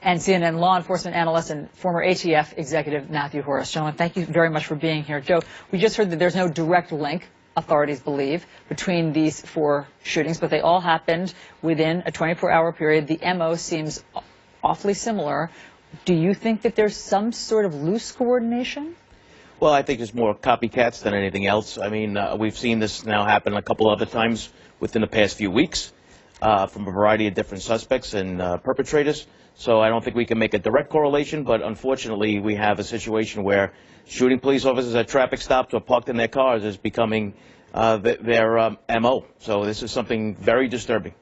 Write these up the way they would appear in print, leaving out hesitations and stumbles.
and CNN law enforcement analyst and former ATF executive Matthew Horace. Gentlemen, thank you very much for being here. Joe, we just heard that there's no direct link, authorities believe, between these 4 shootings, but they all happened within a 24-hour period. The MO seems awfully similar. Do you think that there's some sort of loose coordination? Well, I think it's more copycats than anything else. I mean, we've seen this now happen a couple other times within the past few weeks from a variety of different suspects and perpetrators. So I don't think we can make a direct correlation, but unfortunately we have a situation where shooting police officers at traffic stops or parked in their cars is becoming their MO. So this is something very disturbing.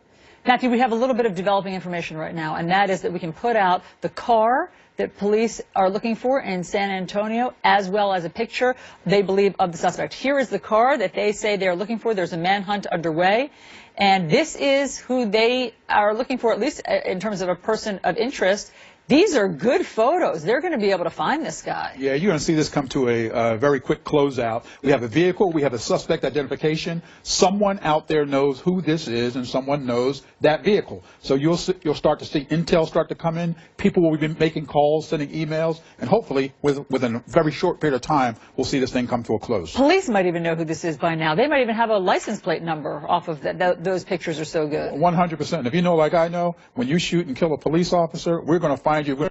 Matthew, we have a little bit of developing information right now, and that is that we can put out the car that police are looking for in San Antonio, as well as a picture, they believe, of the suspect. Here is the car that they say they're looking for. There's a manhunt underway, and this is who they are looking for, at least in terms of a person of interest. These are good photos. They're going to be able to find this guy. Yeah, you're going to see this come to a very quick closeout. We have a vehicle. We have a suspect identification. Someone out there knows who this is, and someone knows that vehicle. So you'll start to see intel start to come in. People will be making calls, sending emails, and hopefully within a very short period of time, we'll see this thing come to a close. Police might even know who this is by now. They might even have a license plate number off of that. Those pictures are so good. 100%. If you know, like I know, when you shoot and kill a police officer, we're going to find you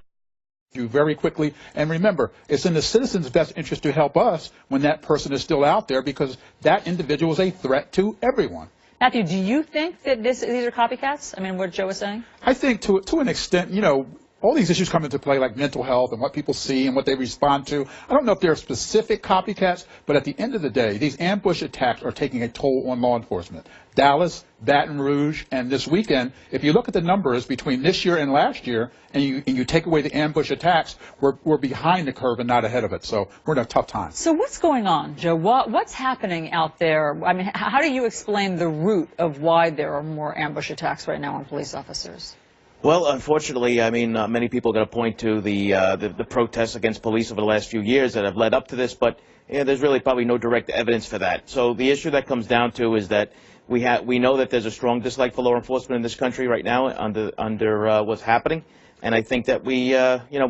very quickly. And remember, it's in the citizens' best interest to help us when that person is still out there, because that individual is a threat to everyone. Matthew, do you think that these are copycats? I mean, what Joe was saying? I think to an extent, you know, all these issues come into play, like mental health and what people see and what they respond to. I don't know if they're specific copycats, but at the end of the day, these ambush attacks are taking a toll on law enforcement. Dallas, Baton Rouge, and this weekend, if you look at the numbers between this year and last year, and you take away the ambush attacks, we're behind the curve and not ahead of it. So we're in a tough time. So what's going on, Joe? What's happening out there? I mean, how do you explain the root of why there are more ambush attacks right now on police officers? Well, unfortunately, I mean, many people are going to point to the protests against police over the last few years that have led up to this, but there's really probably no direct evidence for that. So the issue that comes down to is that we know that there's a strong dislike for law enforcement in this country right now under what's happening, and I think that we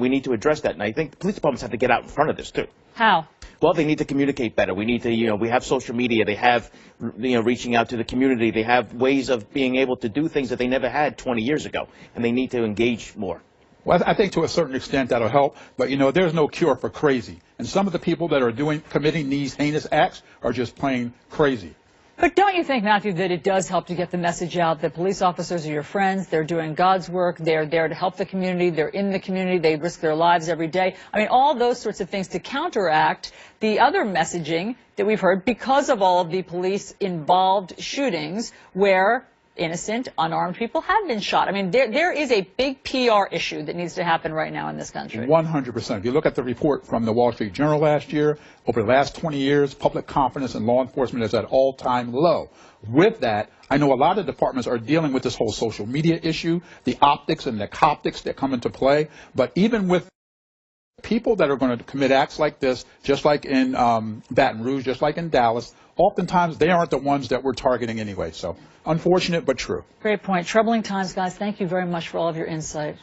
need to address that. And I think the police departments have to get out in front of this too. How? Well, they need to communicate better. We need to, we have social media. They have, reaching out to the community. They have ways of being able to do things that they never had 20 years ago, and they need to engage more. Well, I think to a certain extent that'll help, but there's no cure for crazy. And some of the people that are committing these heinous acts are just plain crazy. But don't you think, Matthew, that it does help to get the message out that police officers are your friends, they're doing God's work, they're there to help the community, they're in the community, they risk their lives every day? I mean, all those sorts of things to counteract the other messaging that we've heard because of all of the police-involved shootings where innocent, unarmed people have been shot. I mean, there is a big PR issue that needs to happen right now in this country. 100%. If you look at the report from the Wall Street Journal last year, over the last 20 years, public confidence in law enforcement is at all-time low. With that, I know a lot of departments are dealing with this whole social media issue, the optics and the coptics that come into play. But even with people that are going to commit acts like this, just like in Baton Rouge, just like in Dallas, oftentimes they aren't the ones that we're targeting anyway. So unfortunate, but true. Great point. Troubling times, guys. Thank you very much for all of your insight.